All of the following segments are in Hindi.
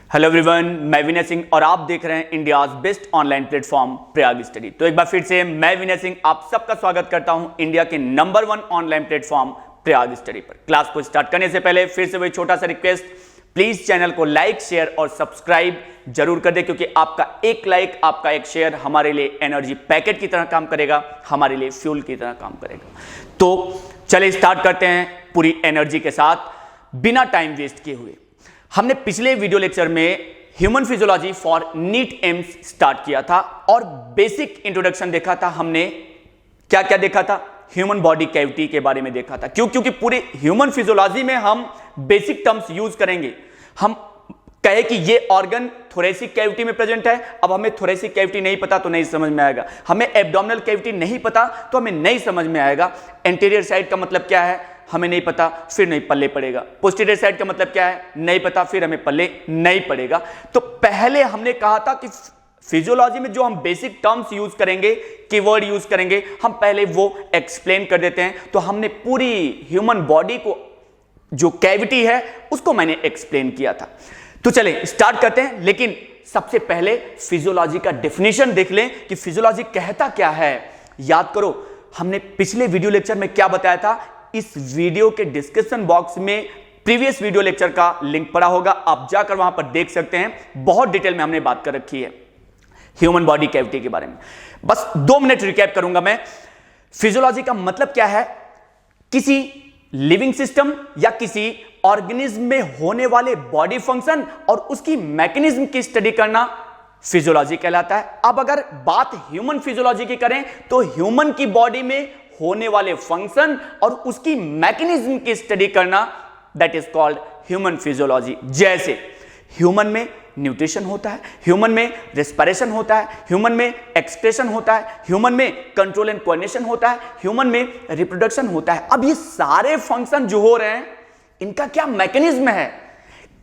हेलो एवरीवन, मैं विनय सिंह और आप देख रहे हैं India's best online platform Prayag study. तो एक बार फिर से मैं विनय सिंह आप सबका स्वागत करता हूं इंडिया के number 1 online platform Prayag study पर। क्लास को स्टार्ट करने से पहले फिर से वही छोटा सा रिक्वेस्ट, प्लीज चैनल को लाइक, शेयर और सब्सक्राइब जरूर कर दे, क्योंकि आपका एक लाइक, आपका एक शेयर हमारे लिए एनर्जी पैकेट की तरह काम करेगा, हमारे लिए फ्यूल की तरह काम करेगा। तो चलिए स्टार्ट करते हैं पूरी एनर्जी के साथ, बिना टाइम वेस्ट किए हुए। हमने पिछले वीडियो लेक्चर में human physiology for NEET AIIMS start किया था और बेसिक इंट्रोडक्शन देखा था। हमने क्या क्या देखा था? ह्यूमन बॉडी कैविटी के बारे में देखा था। क्योंकि पूरे ह्यूमन फिजियोलॉजी में हम बेसिक टर्म्स यूज करेंगे। हम कहे कि ये ऑर्गन थोरेसिक कैविटी में प्रेजेंट है, अब हमें थोरेसिक कैविटी नहीं पता तो नहीं समझ में आएगा। हमें एब्डोमिनल कैविटी नहीं पता तो हमें नहीं समझ में आएगा। एंटीरियर साइड का मतलब क्या है हमें नहीं पता, फिर नहीं पल्ले पड़ेगा। पोस्टीरियर साइड का मतलब क्या है नहीं पता, फिर हमें पल्ले नहीं पड़ेगा। तो पहले हमने कहा था कि फिजियोलॉजी में जो हम बेसिक टर्म्स यूज करेंगे, कीवर्ड यूज करेंगे, हम पहले वो एक्सप्लेन कर देते हैं। तो हमने पूरी ह्यूमन बॉडी को जो कैविटी है उसको मैंने एक्सप्लेन किया था। तो चलें स्टार्ट करते हैं, लेकिन सबसे पहले फिजियोलॉजी का डेफिनेशन देख लें कि फिजियोलॉजी कहता क्या है। याद करो हमने पिछले वीडियो लेक्चर में क्या बताया था। इस वीडियो के डिस्क्रिप्शन बॉक्स में प्रीवियस वीडियो लेक्चर का लिंक पड़ा होगा, आप जाकर वहां पर देख सकते हैं। बहुत डिटेल में हमने बात कर रखी है ह्यूमन बॉडी कैविटी के बारे में। बस 2 मिनट रिकैप करूंगा मैं। फिजियोलॉजी का मतलब क्या है? किसी लिविंग सिस्टम या किसी ऑर्गेनिज्म में होने वाले बॉडी फंक्शन और उसकी मैकेनिज्म की स्टडी करना फिजियोलॉजी कहलाता है। अब अगर बात ह्यूमन फिजियोलॉजी की करें तो ह्यूमन की बॉडी में होने वाले फंक्शन और उसकी मैकेनिज्म की स्टडी करना, that is called human physiology. जैसे ह्यूमन में न्यूट्रिशन होता है, ह्यूमन में रेस्पिरेशन होता है, ह्यूमन में एक्सक्रेशन होता है, ह्यूमन में कंट्रोल एंड कोऑर्डिनेशन होता है, ह्यूमन में रिप्रोडक्शन होता है। अब ये सारे फंक्शन जो हो रहे हैं इनका क्या मैकेनिज्म है,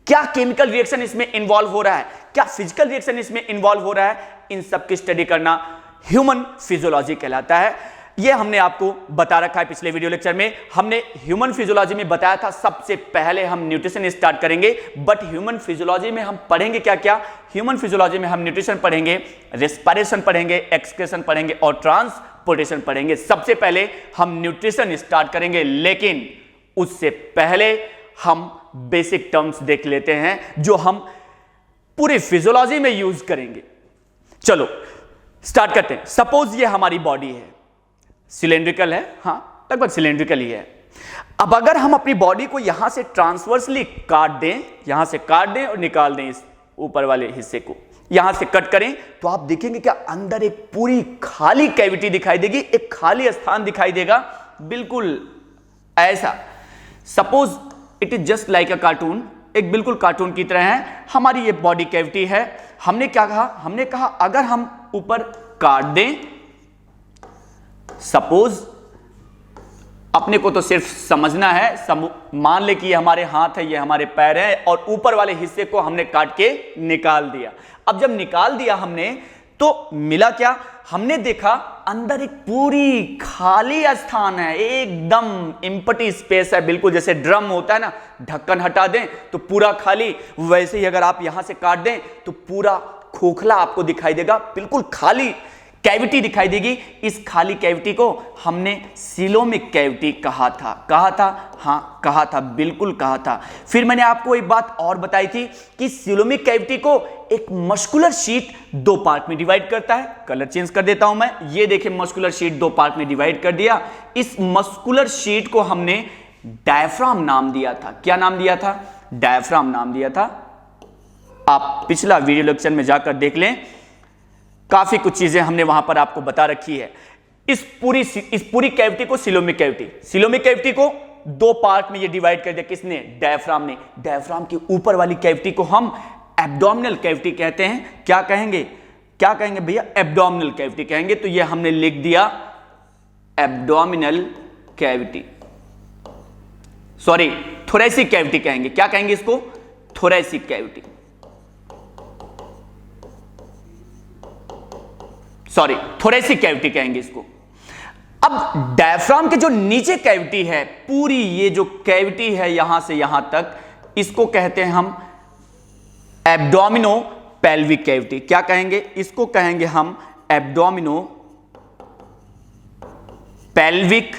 क्या केमिकल रिएक्शन इसमें इन्वॉल्व हो रहा है, क्या फिजिकल रिएक्शन इसमें इन्वॉल्व हो रहा है, इन सब की स्टडी करना ह्यूमन फिजियोलॉजी कहलाता है। यह हमने आपको बता रखा है पिछले वीडियो लेक्चर में। हमने ह्यूमन फिजियोलॉजी में बताया था सबसे पहले हम न्यूट्रिशन स्टार्ट करेंगे, बट ह्यूमन फिजियोलॉजी में हम पढ़ेंगे क्या क्या? ह्यूमन फिजियोलॉजी में हम न्यूट्रिशन पढ़ेंगे, रेस्पिरेशन पढ़ेंगे, एक्सक्रेशन पढ़ेंगे और ट्रांसपोर्टेशन पढ़ेंगे। सबसे पहले हम न्यूट्रिशन स्टार्ट करेंगे, लेकिन उससे पहले हम बेसिक टर्म्स देख लेते हैं जो हम पूरी फिजियोलॉजी में यूज करेंगे। चलो स्टार्ट करते हैं। सपोज ये हमारी बॉडी है, सिलेंड्रिकल है, हाँ लगभग सिलेंड्रिकल ही है। अब अगर हम अपनी बॉडी को यहां से ट्रांसवर्सली काट दें, यहां से काट दें और निकाल दें इस ऊपर वाले हिस्से को, यहां से कट करें, तो आप देखेंगे कि अंदर एक पूरी खाली कैविटी दिखाई देगी, एक खाली स्थान दिखाई देगा, बिल्कुल ऐसा। Suppose it is just like a cartoon, एक बिल्कुल कार्टून की तरह है हमारी ये बॉडी कैविटी है। हमने क्या कहा? हमने कहा अगर हम ऊपर काट दें, सपोज अपने को तो सिर्फ समझना है, मान ले कि ये हमारे हाथ है, ये हमारे पैर है और ऊपर वाले हिस्से को हमने काट के निकाल दिया। अब जब निकाल दिया हमने तो मिला क्या? हमने देखा अंदर एक पूरी खाली स्थान है, एकदम एम्प्टी स्पेस है, बिल्कुल जैसे ड्रम होता है ना, ढक्कन हटा दें तो पूरा खाली, वैसे ही अगर आप यहां से काट दें तो पूरा खोखला आपको दिखाई देगा, बिल्कुल खाली कैविटी दिखाई देगी। इस खाली कैविटी को हमने सिलोमिक कैविटी कहा था। हाँ कहा था, बिल्कुल कहा था। फिर मैंने आपको एक बात और बताई थी कि सिलोमिक कैविटी को एक मस्कुलर शीट 2 पार्ट में डिवाइड करता है। कलर चेंज कर देता हूं मैं, ये देखें मस्कुलर शीट 2 पार्ट में डिवाइड कर दिया। इस मस्कुलर शीट को हमने डायफ्राम नाम दिया था। क्या नाम दिया था? डायफ्राम नाम दिया था। आप पिछला वीडियो लेक्चर में जाकर देख लें, काफी कुछ चीजें हमने वहां पर आपको बता रखी है। इस पूरी कैविटी को सिलोमिक कैविटी को 2 पार्ट में ये डिवाइड कर दिया। किसने? डायफ्राम ने। डायफ्राम के ऊपर वाली कैविटी को हम एब्डोमिनल कैविटी कहते हैं। क्या कहेंगे भैया? एब्डोमिनल कैविटी कहेंगे। तो ये हमने लिख दिया abdominal cavity, sorry thoracic cavity कहेंगे। क्या कहेंगे इसको? Thoracic cavity, sorry thoracic cavity कहेंगे इसको। अब डायफ्राम के जो नीचे कैविटी है, पूरी ये जो कैविटी है यहां से यहां तक, इसको कहते हैं हम एब्डोमिनो पेल्विक कैविटी। क्या कहेंगे इसको? कहेंगे हम एब्डोमिनो पेल्विक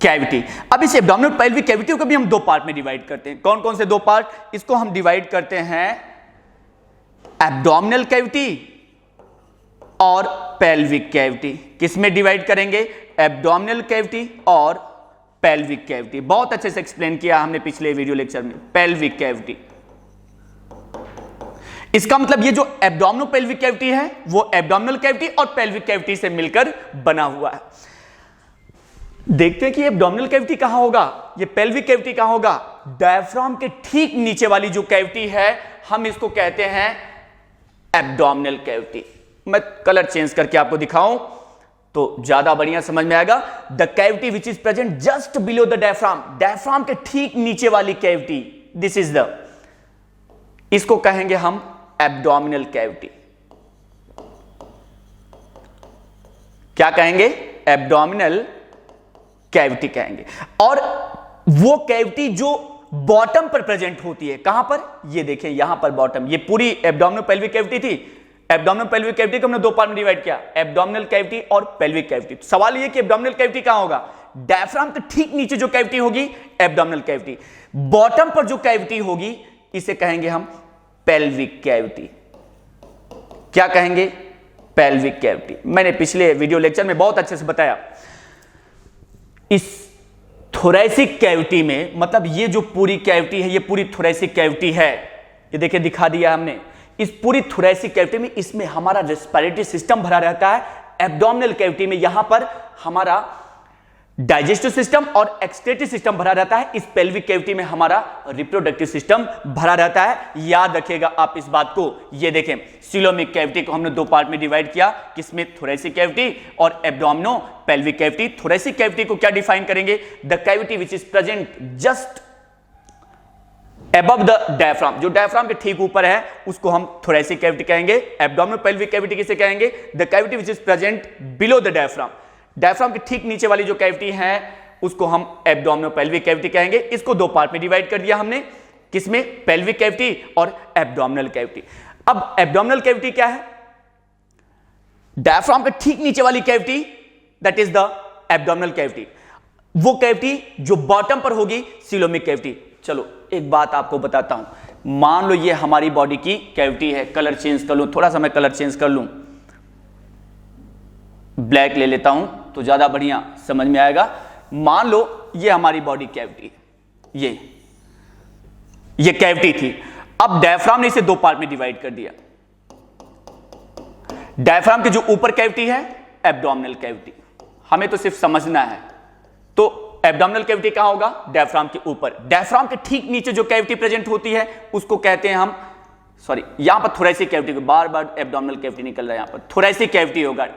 कैविटी। अब इस एब्डोमिनल पेल्विक कैविटी को भी हम दो पार्ट में डिवाइड करते हैं। कौन कौन से दो पार्ट? इसको हम डिवाइड करते हैं एब्डोमिनल कैविटी और पेल्विक कैविटी। किसमें डिवाइड करेंगे? एब्डोमिनल कैविटी और पेल्विक कैविटी। बहुत अच्छे से एक्सप्लेन किया हमने पिछले वीडियो लेक्चर में। पेल्विक कैविटी, इसका मतलब ये जो एब्डोमिनो पेल्विक कैविटी है वो एब्डोमिनल कैविटी और पेल्विक कैविटी से मिलकर बना हुआ है। देखते हैं कि एब्डोमिनल कैविटी कहां होगा, ये पेल्विक कैविटी कहां होगा? डायफ्राम के ठीक नीचे वाली जो कैविटी है हम इसको कहते हैं एब्डोमिनल कैविटी। मैं कलर चेंज करके आपको दिखाऊं तो ज्यादा बढ़िया समझ में आएगा। The cavity which is present just below the diaphragm, diaphragm के ठीक नीचे वाली कैविटी, दिस इज द, इसको कहेंगे हम एब्डोमिनल कैविटी। क्या कहेंगे? एब्डोमिनल कैविटी कहेंगे। और वो कैविटी जो बॉटम पर प्रेजेंट होती है, कहां पर? ये देखें यहां पर बॉटम। ये पूरी एब्डोमिनल पेल्विक कैविटी थी। एब्डोमिनल पेल्विक कैविटी को हमने दो पार्ट में डिवाइड किया, एब्डोमिनल कैविटी और पेल्विक कैविटी। सवाल ये कि एब्डोमिनल कैविटी कहां होगा? डायफ्राम के ठीक नीचे जो कैविटी होगी एब्डोमिनल कैविटी, बॉटम पर जो कैविटी होगी इसे कहेंगे हम पेल्विक कैविटी। क्या कहेंगे? Pelvic cavity. मैंने पिछले वीडियो लेक्चर में बहुत अच्छे से बताया। इस थोरैसिक कैविटी में, मतलब ये जो पूरी कैविटी है ये पूरी थोरैसिक कैविटी है। ये देखिए दिखा दिया हमने। इस पूरी थोरैसिक कैविटी में इसमें हमारा रेस्पिरेटरी सिस्टम भरा रहता है। एब्डोमिनल कैविटी में यहां पर हमारा डाइजेस्टिव सिस्टम और एक्सक्रीटरी सिस्टम भरा रहता है। इस पेल्विक कैविटी में हमारा रिप्रोडक्टिव सिस्टम भरा रहता है। याद रखिएगा आप इस बात को। ये देखें सीलोमिक कैविटी को हमने दो पार्ट में डिवाइड किया, किसमें? थोरैसिक कैविटी और एब्डोमिनो पेल्विक कैविटी। थोरैसिक कैविटी को क्या डिफाइन करेंगे? The cavity which is present just above the diaphragm, जो डायफ्राम के ठीक ऊपर है उसको हम थोरैसिक कैविटी कहेंगे। एब्डोमिनो पेल्विक कैविटी किसे कहेंगे? The cavity which is present below the diaphragm, diaphragm के ठीक नीचे वाली जो कैविटी है उसको हम एब्डोमिनो पेल्विक कैविटी कहेंगे। इसको दो पार्ट में डिवाइड कर दिया हमने, किसमें? पेल्विक कैविटी और एब्डोमिनल कैविटी। अब एब्डोमिनल कैविटी क्या है? डायफ्राम के ठीक नीचे वाली cavity, that is the abdominal cavity. वो कैविटी जो बॉटम पर होगी सीलोमिक कैविटी। चलो एक बात आपको बताता हूं। मान लो ये हमारी बॉडी की कैविटी है। कलर चेंज कर लूं, थोड़ा सा मैं कलर चेंज कर लूं, ब्लैक ले लेता हूं तो ज्यादा बढ़िया समझ में आएगा। मान लो ये हमारी बॉडी कैविटी है, ये कैविटी थी। अब डायफ्राम ने इसे दो पार्ट में डिवाइड कर दिया। डायफ्राम के जो ऊपर कैविटी है एब्डोमिनल कैविटी, हमें तो सिर्फ समझना है। तो एब्डोमिनल कैविटी कहां होगा? डायफ्राम के ऊपर। डायफ्राम के ठीक नीचे जो कैविटी प्रेजेंट होती है उसको कहते हैं हम, सॉरी यहां पर थोरैसिक कैविटी, बार बार एब्डोमिनल कैविटी निकल रहा है, यहां पर थोरैसिक कैविटी होगा।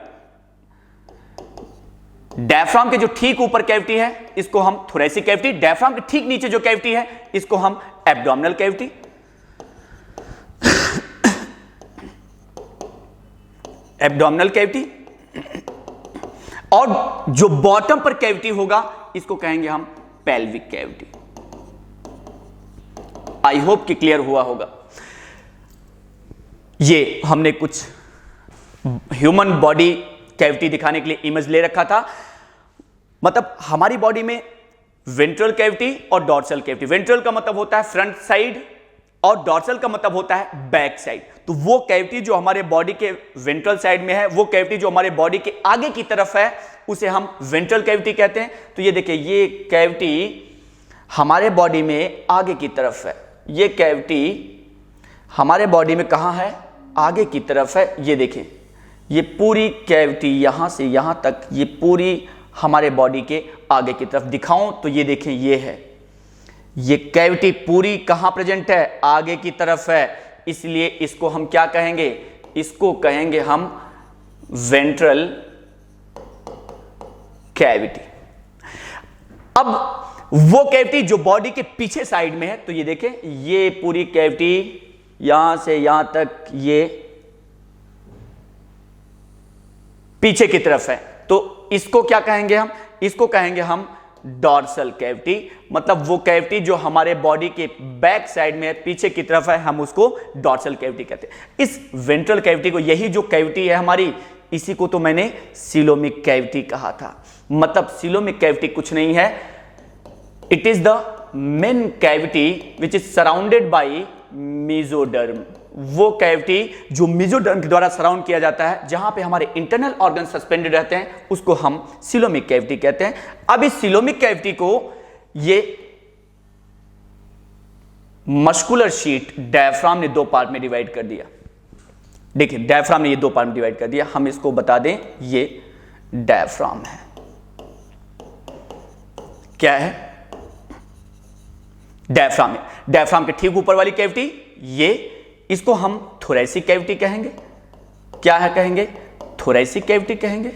डायफ्राम के जो ठीक ऊपर कैविटी है इसको हम थोरैसिक कैविटी, डायफ्राम के ठीक नीचे जो कैविटी है इसको हम एब्डोमिनल कैविटी। Abdominal cavity. और जो बॉटम पर कैविटी होगा इसको कहेंगे हम पेल्विक कैविटी। आई होप कि क्लियर हुआ होगा। ये हमने कुछ ह्यूमन बॉडी कैविटी दिखाने के लिए इमेज ले रखा था। मतलब हमारी बॉडी में वेंट्रल कैविटी और डॉर्सल कैविटी। वेंट्रल का मतलब होता है फ्रंट साइड और डॉर्सल का मतलब होता है बैक साइड। तो वो कैविटी जो हमारे बॉडी के वेंट्रल साइड में है, वो कैविटी जो हमारे बॉडी के आगे की तरफ है उसे हम वेंट्रल कैविटी कहते हैं। तो ये देखिए ये कैविटी हमारे बॉडी में आगे की तरफ है। ये कैविटी हमारे बॉडी में कहां है? आगे की तरफ है। ये देखिए ये पूरी कैविटी यहां से यहां तक, ये पूरी हमारे बॉडी के आगे की तरफ। दिखाऊं तो ये देखें ये है, ये कैविटी पूरी कहां प्रेजेंट है? आगे की तरफ है। इसलिए इसको हम क्या कहेंगे? इसको कहेंगे हम वेंट्रल कैविटी। अब वो कैविटी जो बॉडी के पीछे साइड में है, तो ये देखें ये पूरी कैविटी यहां से यहां तक ये पीछे की तरफ है। तो इसको क्या कहेंगे हम? इसको कहेंगे हम डॉर्सल कैविटी, मतलब वो कैविटी जो हमारे बॉडी के बैक साइड में है, पीछे की तरफ है, हम उसको डॉर्सल कैविटी कहते हैं। इस वेंट्रल कैविटी को, यही जो कैविटी है हमारी, इसी को तो मैंने सीलोमिक कैविटी कहा था। मतलब सीलोमिक कैविटी कुछ नहीं है, it is the main cavity which is surrounded by mesoderm. वो कैविटी जो मेसोडर्म के द्वारा सराउंड किया जाता है, जहां पे हमारे इंटरनल ऑर्गन सस्पेंडेड रहते हैं, उसको हम सीलोमिक कैविटी कहते हैं। अब इस सीलोमिक कैविटी को ये मस्कुलर शीट डायफ्राम ने 2 पार्ट में डिवाइड कर दिया। देखिए डायफ्राम ने ये 2 पार्ट में डिवाइड कर दिया। हम इसको बता दें, ये डायफ्राम है। क्या है? डायफ्राम है। डायफ्राम के ठीक ऊपर वाली कैविटी, ये इसको हम थोरैसिक कैविटी कहेंगे। क्या है कहेंगे? थोरैसिक कैविटी कहेंगे।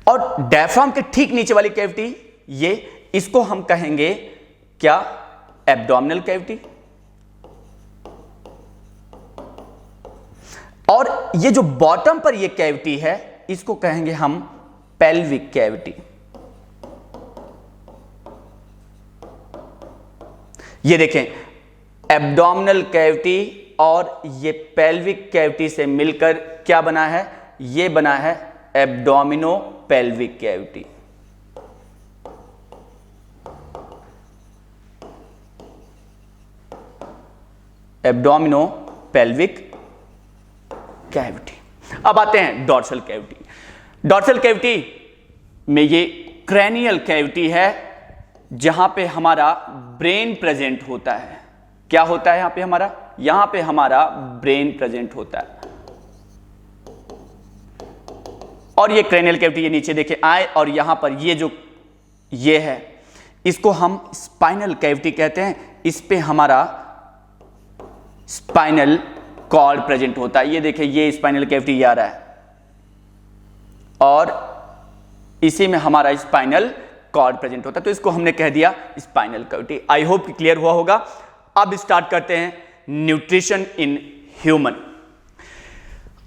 और डायफ्राम के ठीक नीचे वाली कैविटी, ये इसको हम कहेंगे क्या? Abdominal cavity. और ये जो बॉटम पर ये कैविटी है, इसको कहेंगे हम पेल्विक कैविटी। ये देखें, एब्डोमिनल कैविटी और ये पेल्विक कैविटी से मिलकर क्या बना है? ये बना है abdominopelvic cavity. Abdominopelvic cavity. अब आते हैं डॉर्सल कैविटी। डॉर्सल कैविटी में ये क्रैनियल कैविटी है, जहां पे हमारा ब्रेन प्रेजेंट होता है। क्या होता है यहां पे हमारा ब्रेन प्रेजेंट होता है। और ये क्रैनियल कैविटी, ये नीचे देखे आए, और यहां पर ये है, इसको हम स्पाइनल कैविटी कहते हैं। इस पे हमारा स्पाइनल कॉर्ड प्रेजेंट होता है। ये देखिए, ये स्पाइनल कैविटी आ रहा है, और इसी में हमारा स्पाइनल कॉर्ड प्रेजेंट होता है। तो इसको हमने कह दिया स्पाइनल कैविटी। आई होप कि क्लियर हुआ होगा। अब स्टार्ट करते हैं न्यूट्रिशन इन ह्यूमन।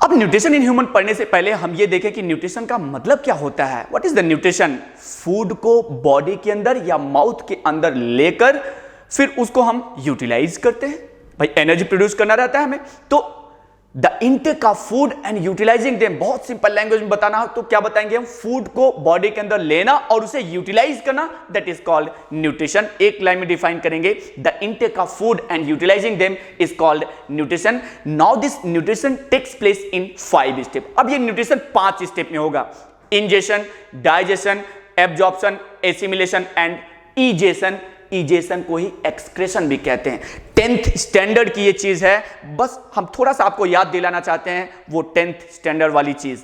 अब न्यूट्रिशन इन ह्यूमन पढ़ने से पहले हम ये देखें कि न्यूट्रिशन का मतलब क्या होता है। What is the nutrition? Food को बॉडी के अंदर या माउथ के अंदर लेकर फिर उसको हम यूटिलाइज करते हैं। भाई एनर्जी प्रोड्यूस करना रहता है हमें, तो the intake of food and utilizing them, बहुत सिंपल लैंग्वेज में बताना हो तो क्या बताएंगे हम? फूड को बॉडी के अंदर लेना और उसे यूटिलाइज करना, दैट इज कॉल्ड न्यूट्रिशन। एक लाइन में डिफाइन करेंगे, the intake of food and utilizing them is called nutrition. Now this nutrition takes place in 5 step. अब ये न्यूट्रिशन 5 स्टेप में होगा: ingestion, digestion, absorption, assimilation and egestion. Egestion को ही एक्सक्रेशन भी कहते हैं। 10th स्टैंडर्ड की ये चीज है, बस हम थोड़ा सा आपको याद दिलाना चाहते हैं वो 10th स्टैंडर्ड वाली चीज।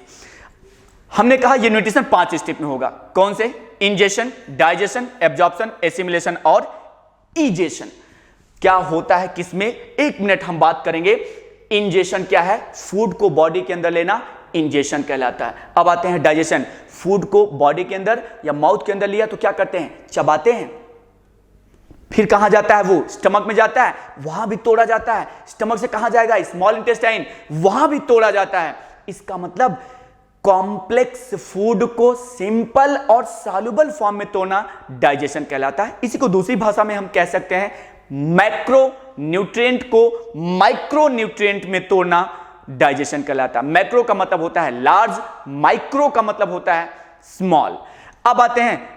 हमने कहा ये न्यूट्रिशन 5 स्टेप में होगा। कौन से? इंजेशन, डाइजेशन, एब्जॉर्प्शन, एसिमिलेशन और इजेशन। क्या होता है किसमें? 1 मिनट हम बात करेंगे। इंजेशन क्या है? फूड को बॉडी के अंदर लेना, इंजेशन कहलाता है। अब आते हैं डाइजेशन। फूड को बॉडी के अंदर या माउथ के अंदर लिया तो क्या करते हैं? चबाते हैं। फिर कहां जाता है? वो स्टमक में जाता है, वहां भी तोड़ा जाता है। स्टमक से कहां जाएगा? स्मॉल इंटेस्टाइन, वहां भी तोड़ा जाता है। इसका मतलब कॉम्प्लेक्स फूड को सिंपल और सॉल्युबल फॉर्म में तोड़ना डाइजेशन कहलाता है। इसी को दूसरी भाषा में हम कह सकते हैं मैक्रो न्यूट्रिएंट को माइक्रो न्यूट्रिएंट में तोड़ना डाइजेशन कहलाता है। मैक्रो का मतलब होता है लार्ज, माइक्रो का मतलब होता है स्मॉल। अब आते हैं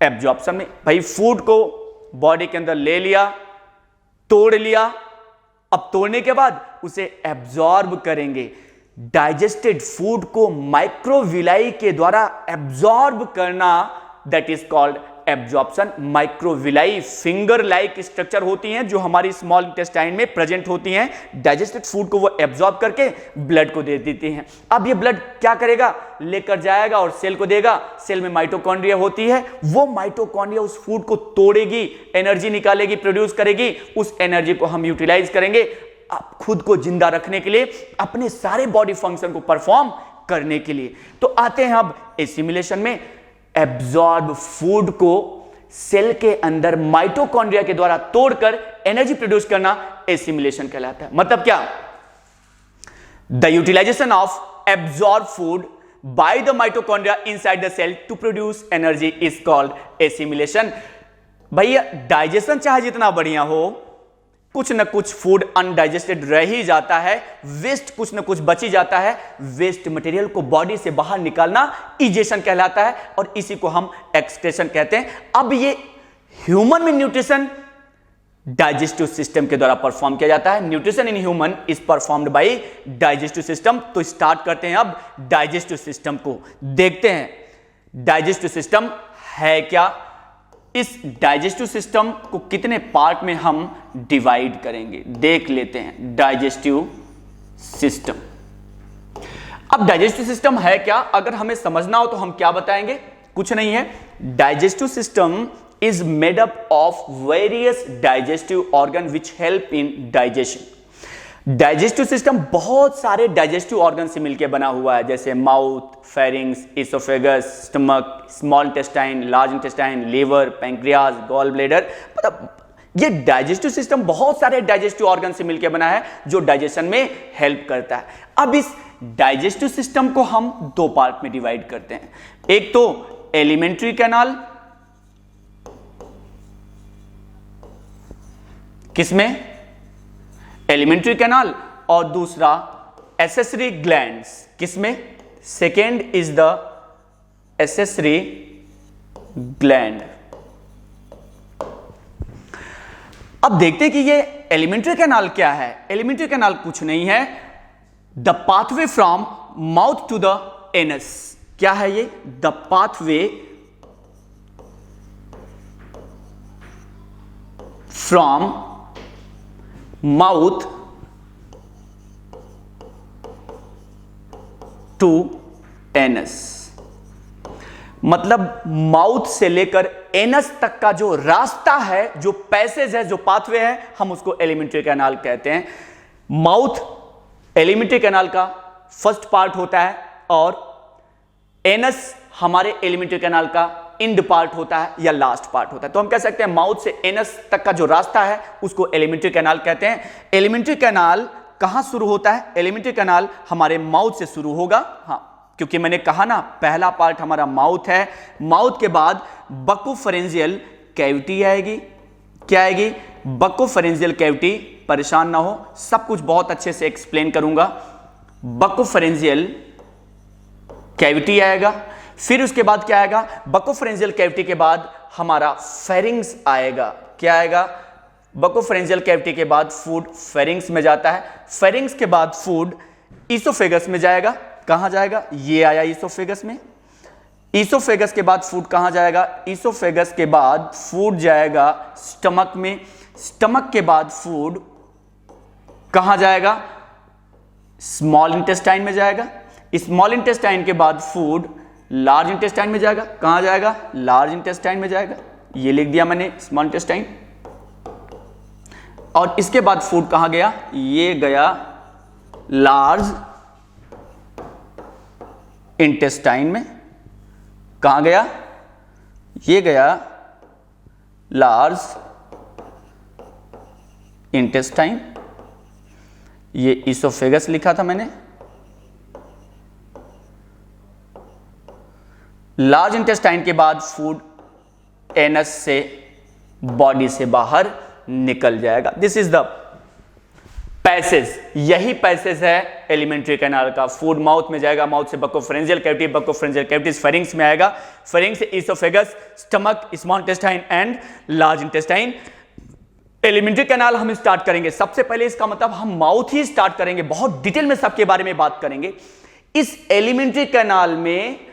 एब्जॉर्प्शन में। भाई फूड को बॉडी के अंदर ले लिया, तोड़ लिया, अब तोड़ने के बाद उसे एब्जॉर्ब करेंगे। डाइजेस्टेड फूड को माइक्रोविलाई के द्वारा एब्जॉर्ब करना, that is called absorption. Microvilli finger like structure होती हैं जो हमारी स्मॉल इंटेस्टाइन में प्रेजेंट होती हैं। डाइजेस्टेड फूड को वो एब्जॉर्ब करके ब्लड को दे देती हैं। अब ये ब्लड क्या करेगा? लेकर जाएगा और सेल को देगा। सेल में माइटोकॉन्ड्रिया होती है, वो माइटोकॉन्ड्रिया उस फूड को तोड़ेगी, एनर्जी निकालेगी, प्रोड्यूस करेगी। उस एनर्जी को हम यूटिलाइज करेंगे खुद को जिंदा रखने के लिए, अपने सारे बॉडी फंक्शन को परफॉर्म करने के लिए। तो आते हैं अब एसिमिलेशन में। एब्जॉर्ब फूड को सेल के अंदर माइटोकॉन्ड्रिया के द्वारा तोड़कर एनर्जी प्रोड्यूस करना एसिमिलेशन कहलाता है। मतलब क्या? The utilization of absorb food by the mitochondria inside the cell to produce energy is called assimilation। भैया डाइजेशन चाहे जितना बढ़िया हो, कुछ न कुछ फूड अनडाइजेस्टेड रह ही जाता है, वेस्ट कुछ न कुछ बच ही जाता है। वेस्ट मटेरियल को बॉडी से बाहर निकालना इजेशन कहलाता है और इसी को हम एक्सक्रेशन कहते हैं। अब ये ह्यूमन में न्यूट्रिशन डाइजेस्टिव सिस्टम के द्वारा परफॉर्म किया जाता है। Nutrition in human is performed by digestive system. तो स्टार्ट करते हैं अब डाइजेस्टिव सिस्टम को, देखते हैं डाइजेस्टिव सिस्टम है क्या। इस डाइजेस्टिव सिस्टम को कितने पार्ट में हम डिवाइड करेंगे देख लेते हैं। डाइजेस्टिव सिस्टम, अब डाइजेस्टिव सिस्टम है क्या, अगर हमें समझना हो तो हम क्या बताएंगे, कुछ नहीं है। Digestive system is made up of various digestive organ which help in digestion। Digestive system बहुत सारे डाइजेस्टिव ऑर्गन से मिलकर बना हुआ है, जैसे mouth, pharynx, oesophagus, stomach, small intestine, large intestine, liver, pancreas, gall bladder. मतलब ये डाइजेस्टिव सिस्टम बहुत सारे डाइजेस्टिव ऑर्गन से मिलकर बना है जो डाइजेशन में हेल्प करता है। अब इस डाइजेस्टिव सिस्टम को हम दो पार्ट में डिवाइड करते हैं, एक तो एलिमेंट्री कैनाल, किसमें, एलिमेंट्री कैनाल, और दूसरा एसेसरी ग्लैंड्स, किसमें, second is the accessory gland. अब देखते हैं कि ये एलिमेंट्री कैनाल क्या है। एलिमेंट्री कैनाल कुछ नहीं है, the pathway from mouth to the anus. क्या है ये, the pathway from mouth to anus. मतलब माउथ से लेकर एनस तक का जो रास्ता है, जो पैसेज है, जो पाथवे है, हम उसको एलिमेंट्री कैनाल कहते हैं। माउथ एलिमेंट्री कैनाल का फर्स्ट पार्ट होता है और एनस हमारे एलिमेंट्री कैनाल का इंड पार्ट होता है या लास्ट पार्ट होता है। तो हम कह सकते हैं माउथ से एनस तक का जो रास्ता है उसको एलिमेंट्री कैनाल कहते हैं। एलिमेंट्री कैनाल कहां शुरू होता है, एलिमेंट्री कैनाल हमारे माउथ से शुरू होगा। हाँ, क्योंकि मैंने कहा ना पहला पार्ट हमारा माउथ है, माउथ के बाद बकोफेरेंजियल कैविटी आएगी। क्या आएगी, बकोफेरेंजियल कैविटी। परेशान ना हो, सब कुछ बहुत अच्छे से एक्सप्लेन करूंगा। बकोफेरेंजियल कैविटी आएगा, फिर उसके बाद क्या आएगा, बकोफेरेंजियल कैविटी के बाद हमारा फेरिंग्स आएगा। क्या आएगा, बकोफेरेंजियल कैविटी के बाद फूड फेरिंग्स में जाता है, फेरिंग्स के बाद फूड ईसोफेगस में जाएगा। कहां जाएगा, ये आया ईसोफेगस में। ईसोफेगस के बाद फूड कहां जाएगा, ईसोफेगस के बाद फूड जाएगा स्टमक में। स्टमक के बाद फूड कहां जाएगा, स्मॉल इंटेस्टाइन में जाएगा। स्मॉल इंटेस्टाइन के बाद फूड लार्ज इंटेस्टाइन में जाएगा। कहां जाएगा, लार्ज इंटेस्टाइन में जाएगा। ये लिख दिया मैंने, स्मॉल इंटेस्टाइन। और इसके बाद फूड कहां गया, ये गया लार्ज इंटेस्टाइन में। कहां गया, ये गया लार्ज इंटेस्टाइन। ये इसोफेगस लिखा था मैंने। लार्ज इंटेस्टाइन के बाद फूड एनस से बॉडी से बाहर निकल जाएगा। दिस इज द पैसेज, यही पैसेज है एलिमेंट्री कैनाल का। फूड माउथ में जाएगा, माउथ से buccopharyngeal cavity, buccopharyngeal cavity pharynx में आएगा, फेरिंग्स से oesophagus, stomach, small intestine and large intestine. Alimentary canal हम स्टार्ट करेंगे। सबसे पहले इसका मतलब हम माउथ ही स्टार्ट करेंगे, बहुत डिटेल में सबके बारे में बात करेंगे। इस एलिमेंट्री कैनाल में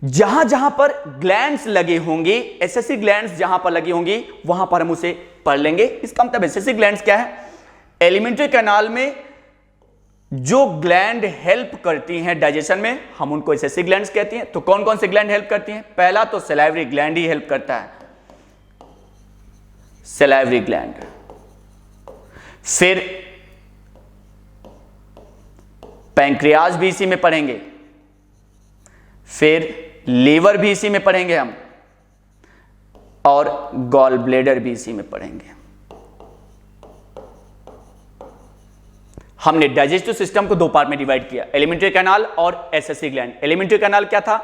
जहां जहां पर ग्लैंड्स लगे होंगे, एसेसरी ग्लैंड्स जहां पर लगी होंगी वहां पर हम उसे पढ़ लेंगे। इसका मतलब एसेसरी ग्लैंड्स क्या है, एलिमेंट्री कैनाल में जो ग्लैंड हेल्प करती हैं डाइजेशन में, हम उनको एसेसरी ग्लैंड्स कहते हैं। तो कौन कौन से ग्लैंड हेल्प करती हैं, पहला तो सलाइवरी ग्लैंड ही हेल्प करता है, सलाइवरी ग्लैंड। फिर पैंक्रियाज भी इसी में पढ़ेंगे, फिर लीवर भी इसी में पढ़ेंगे हम, और गॉल ब्लेडर भी इसी में पढ़ेंगे। हमने डाइजेस्टिव सिस्टम को दो पार्ट में डिवाइड किया, एलिमेंट्री कैनाल और एसएससी ग्लैंड। एलिमेंट्री कैनाल क्या था?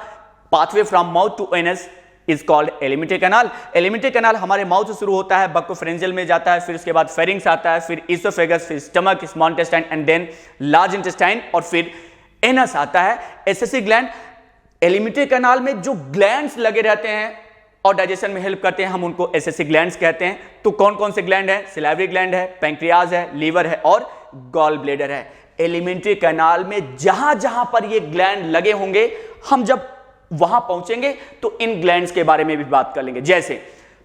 Pathway from mouth to anus is called alimentary canal. Alimentary canal हमारे माउथ से शुरू होता है, बक्कोफेरेंजियल में जाता है, फिर उसके बाद फेरिंग्स आता है, फिर इसोफेगस, फिर stomach, small intestine and then large intestine और फिर एनस आता है। एसएससी ग्लैंड, एलिमेंट्री कैनाल में जो ग्लैंड्स लगे रहते हैं और डाइजेशन में हेल्प करते हैं, हम उनको एसएससी ग्लैंड्स कहते हैं। तो कौन कौन से ग्लैंड है? सिलावरी ग्लैंड है, पैंक्रियाज है, लीवर है और गॉल ब्लेडर है। एलिमेंट्री कैनाल में जहां जहां पर ये ग्लैंड लगे होंगे, हम जब वहां पहुंचेंगे तो इन ग्लैंड्स के बारे में भी बात कर लेंगे। जैसे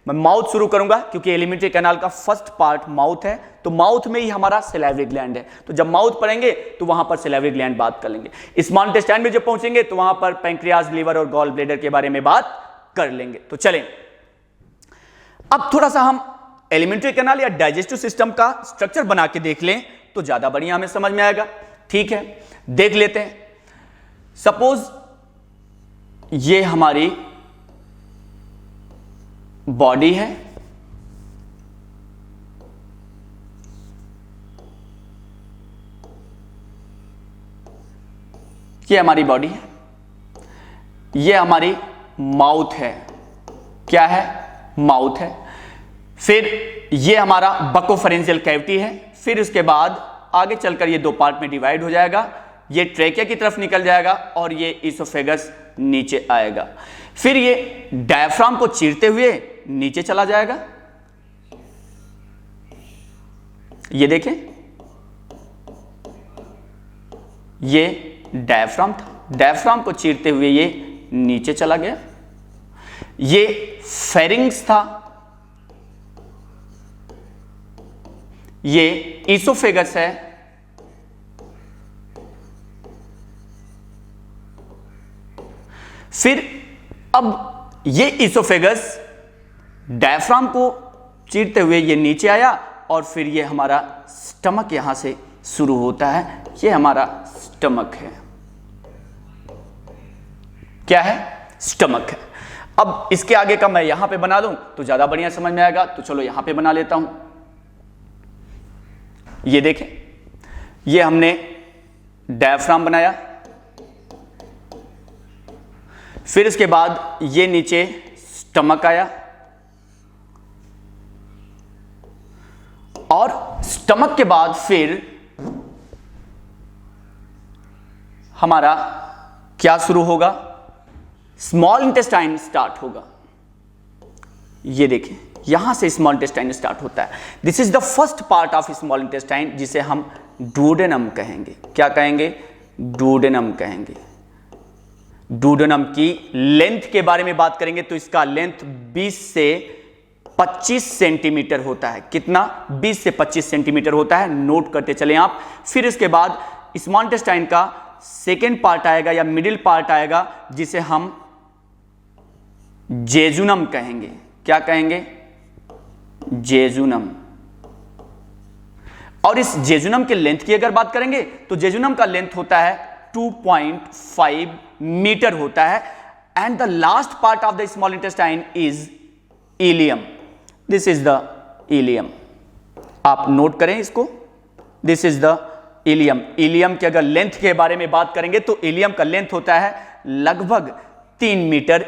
मैं माउथ शुरू करूंगा क्योंकि एलिमेंट्री कैनाल का फर्स्ट पार्ट माउथ है, तो माउथ में ही हमारा सिलावरी ग्लैंड है, तो जब माउथ पढ़ेंगे तो वहां पर सिलावरी ग्लैंड बात कर लेंगे। स्मॉल इंटेस्टाइन में जब पहुंचेंगे तो वहां पर पैंक्रियाज, लीवर और गॉल ब्लेडर के बारे में बात कर लेंगे। तो चलें अब थोड़ा सा हम एलिमेंट्री कैनाल या डाइजेस्टिव सिस्टम का स्ट्रक्चर बना के देख लें तो ज्यादा बढ़िया हमें समझ में आएगा। ठीक है, देख लेते हैं। सपोज ये हमारी बॉडी है, ये हमारी बॉडी है, ये हमारी माउथ है। क्या है? माउथ है। फिर ये हमारा बक्कोफेरेंजियल कैविटी है। फिर उसके बाद आगे चलकर ये दो पार्ट में डिवाइड हो जाएगा, ये ट्रेकिया की तरफ निकल जाएगा और ये इसोफेगस नीचे आएगा। फिर ये डायफ्राम को चीरते हुए नीचे चला जाएगा, ये देखें, ये डायफ्राम था, डायफ्राम को चीरते हुए ये नीचे चला गया। ये फेरिंग्स था, ये इसोफेगस है, फिर अब ये इसोफेगस डायफ्राम को चीरते हुए ये नीचे आया और फिर ये हमारा स्टमक यहां से शुरू होता है, ये हमारा स्टमक है। क्या है? स्टमक है। अब इसके आगे का मैं यहां पे बना दूं तो ज्यादा बढ़िया समझ में आएगा, तो चलो यहां पे बना लेता हूं। ये देखें, ये हमने डायफ्राम बनाया, फिर इसके बाद ये नीचे स्टमक आया और स्टमक के बाद फिर हमारा क्या शुरू होगा? स्मॉल इंटेस्टाइन स्टार्ट होगा। ये देखें, यहां से स्मॉल इंटेस्टाइन स्टार्ट होता है। This is the first part of small intestine, जिसे हम डुओडेनम कहेंगे। क्या कहेंगे? डुओडेनम कहेंगे। डुओडेनम की लेंथ के बारे में बात करेंगे तो इसका लेंथ 20 से 25 सेंटीमीटर होता है। कितना? 20 से 25 सेंटीमीटर होता है, नोट करते चलें आप। फिर इसके बाद स्मॉल इंटेस्टाइन का सेकेंड पार्ट आएगा या मिडिल पार्ट आएगा, जिसे हम जेजुनम कहेंगे। क्या कहेंगे? जेजुनम। और इस जेजुनम के लेंथ की अगर बात करेंगे तो जेजुनम का लेंथ होता है 2.5 मीटर होता है। And the last part of the small intestine is ileum. This is the ileum. आप नोट करें इसको, this is the ileum. Ileum की अगर लेंथ के बारे में बात करेंगे तो इलियम का लेंथ होता है लगभग 3 मीटर।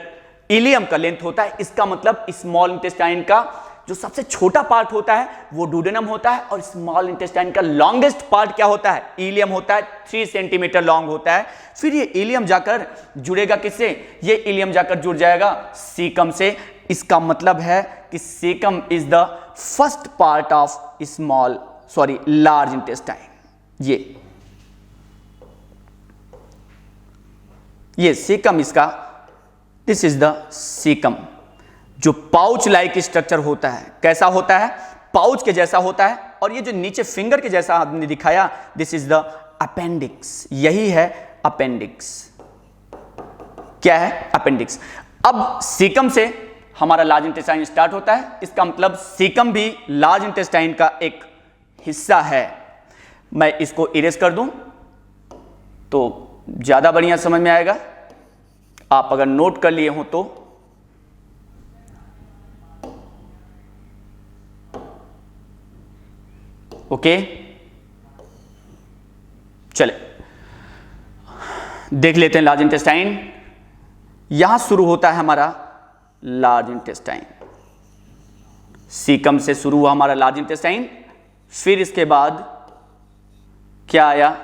इलियम का लेंथ होता है, इसका मतलब स्मॉल इंटेस्टाइन का जो सबसे छोटा पार्ट होता है वो डुओडेनम होता है और स्मॉल इंटेस्टाइन का लॉन्गेस्ट पार्ट क्या होता है? इलियम होता है, 3 सेंटीमीटर लॉन्ग होता है। फिर ये इलियम जाकर जुड़ेगा किससे? ये इलियम जाकर जुड़ जाएगा सीकम से। इसका मतलब है कि caecum is the first part of large intestine. ये सीकम इसका, दिस इज द सीकम, जो पाउच लाइक स्ट्रक्चर होता है। कैसा होता है? पाउच के जैसा होता है। और ये जो नीचे फिंगर के जैसा हमने दिखाया, दिस इज द अपेंडिक्स। यही है अपेंडिक्स। क्या है? अपेंडिक्स। अब सीकम से हमारा लार्ज इंटेस्टाइन स्टार्ट होता है, इसका मतलब सीकम भी लार्ज इंटेस्टाइन का एक हिस्सा है। मैं इसको इरेज कर दूं तो ज्यादा बढ़िया समझ में आएगा। आप अगर नोट कर लिए हो तो ओके। देख लेते हैं लार्ज इंटेस्टाइन। यहां शुरू होता है हमारा लार्ज इंटेस्टाइन, सीकम से शुरू हुआ हमारा लार्ज इंटेस्टाइन। फिर इसके बाद क्या आया,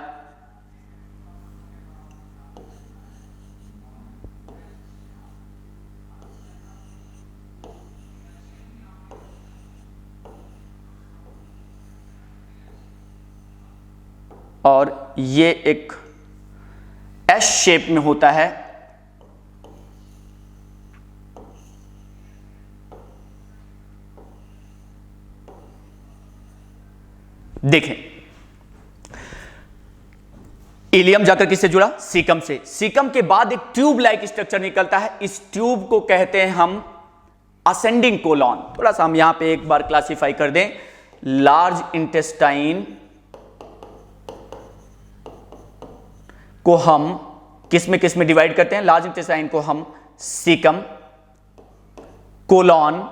और ये एक एस शेप में होता है। देखें, इलियम जाकर किससे जुड़ा, सीकम से। सीकम के बाद एक ट्यूब लाइक स्ट्रक्चर निकलता है, इस ट्यूब को कहते हैं हम असेंडिंग कोलॉन। थोड़ा सा हम यहां पे एक बार क्लासिफाई कर दें, लार्ज इंटेस्टाइन को हम किस में डिवाइड करते हैं, लार्ज इंटेस्टाइन को हम सीकम, कोलॉन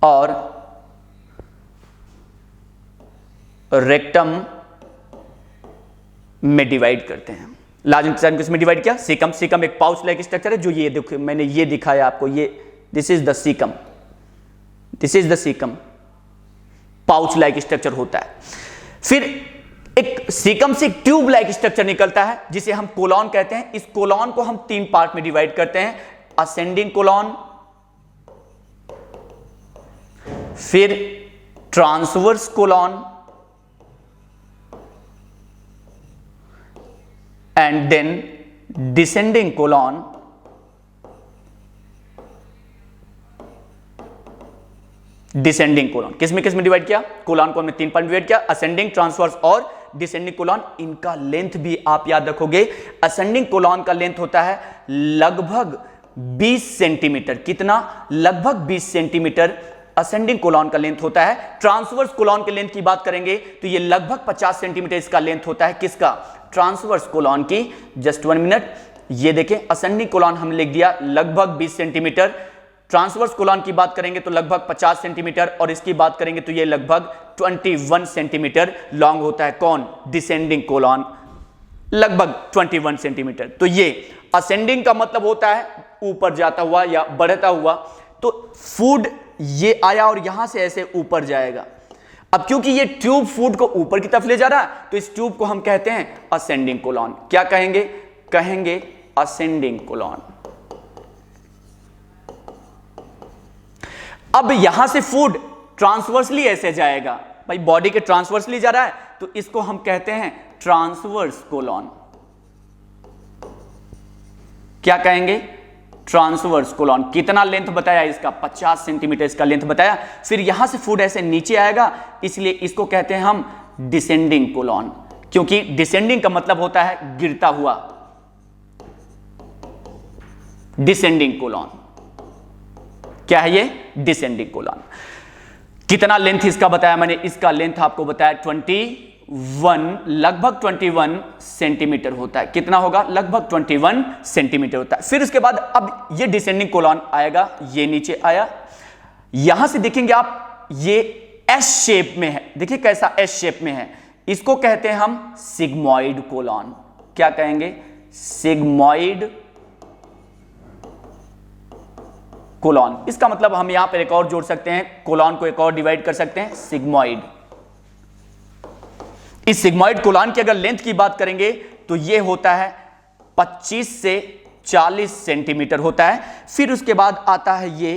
और रेक्टम में डिवाइड करते हैं। लार्ज इंटेस्टाइन किस में डिवाइड किया, सीकम। सीकम एक पाउच लाइक स्ट्रक्चर है, जो ये देखो मैंने ये दिखाया आपको, ये this is the caecum, this is the caecum, pouch like structure होता है। फिर एक सीकम से एक ट्यूब लाइक स्ट्रक्चर निकलता है जिसे हम कोलॉन कहते हैं। इस कोलॉन को हम 3 पार्ट में डिवाइड करते हैं, असेंडिंग कोलॉन, फिर transverse colon and then descending colon. Descending colon किस में डिवाइड किया, कोलॉन को हमने 3 पार्ट में डिवाइड किया, असेंडिंग, ट्रांसवर्स और डिसेंडिंग कोलॉन। इनका लेंथ भी आप याद रखोगे, असेंडिंग कोलॉन का लेंथ होता है लगभग 20 सेंटीमीटर। कितना, लगभग 20 सेंटीमीटर असेंडिंग कोलॉन का लेंथ होता है। ट्रांसवर्स कोलॉन के लेंथ की बात करेंगे तो ये लगभग 50 सेंटीमीटर इसका लेंथ होता है। किसका, ट्रांसवर्स कोलॉन की। जस्ट 1 मिनट, ये देखें, असेंडिंग कोलॉन हमने लिख दिया लगभग 20 सेंटीमीटर, ट्रांसवर्स कोलॉन की बात करेंगे तो लगभग 50 सेंटीमीटर, और इसकी बात करेंगे तो ये लगभग 21 सेंटीमीटर लॉन्ग होता है। कौन, डिसेंडिंग कोलॉन, लगभग 21 सेंटीमीटर। तो ये असेंडिंग का मतलब होता है ऊपर जाता हुआ या बढ़ता हुआ। तो फूड ये आया और यहां से ऐसे ऊपर जाएगा। अब क्योंकि ये ट्यूब फूड को ऊपर की तरफ ले जा रहा है तो इस ट्यूब को हम कहते हैं असेंडिंग कोलॉन। क्या कहेंगे, कहेंगे असेंडिंग कोलॉन। अब यहां से फूड ट्रांसवर्सली ऐसे जाएगा, भाई बॉडी के ट्रांसवर्सली जा रहा है तो इसको हम कहते हैं ट्रांसवर्स कोलॉन। क्या कहेंगे, ट्रांसवर्स कोलॉन। कितना लेंथ बताया इसका, 50 सेंटीमीटर इसका लेंथ बताया। फिर यहां से फूड ऐसे नीचे आएगा, इसलिए इसको कहते हैं हम डिसेंडिंग कोलॉन, क्योंकि डिसेंडिंग का मतलब होता है गिरता हुआ, डिसेंडिंग कोलॉन। क्या है ये, डिसेंडिंग कोलॉन। कितना लेंथ इसका बताया मैंने, इसका लेंथ आपको बताया 21, लगभग 21 सेंटीमीटर होता है। कितना होगा, लगभग 21 सेंटीमीटर होता है। फिर उसके बाद अब ये डिसेंडिंग कोलॉन आएगा, ये नीचे आया, यहां से देखेंगे आप ये एस शेप में है। देखिए कैसा एस शेप में है, इसको कहते हैं हम सिग्मॉइड कोलॉन। क्या कहेंगे, सिग्मॉइड कोलॉन। इसका मतलब हम यहां पर एक और जोड़ सकते हैं, कोलॉन को एक और डिवाइड कर सकते हैं, सिग्मॉइड। इस सिग्मॉइड कोलॉन की अगर लेंथ की बात करेंगे तो यह होता है 25 से 40 सेंटीमीटर होता है। फिर उसके बाद आता है ये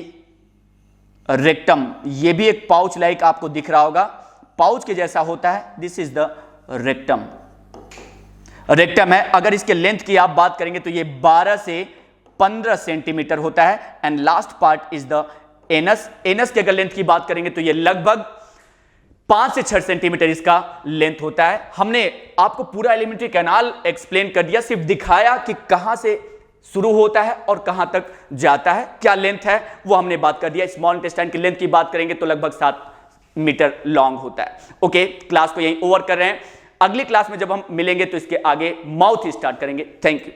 रेक्टम, ये भी एक पाउच लाइक आपको दिख रहा होगा, पाउच के जैसा होता है। This is the rectum, rectum है। अगर इसके लेंथ की आप बात करेंगे तो ये 12 से 15 सेंटीमीटर होता है। And last part is the anus. Anus की अगर लेंथ की बात करेंगे तो ये लगभग 5 से 6 सेंटीमीटर इसका लेंथ होता है। हमने आपको पूरा एलिमेंट्री कैनाल एक्सप्लेन कर दिया, सिर्फ दिखाया कि कहां से शुरू होता है और कहां तक जाता है, क्या लेंथ है वो हमने बात कर दिया। स्मॉल इंटेस्टाइन की लेंथ की बात करेंगे तो लगभग 7 मीटर लॉन्ग होता है। ओके, क्लास को यहीं ओवर कर रहे हैं। अगली क्लास में जब हम मिलेंगे तो इसके आगे माउथ स्टार्ट करेंगे। Thank you.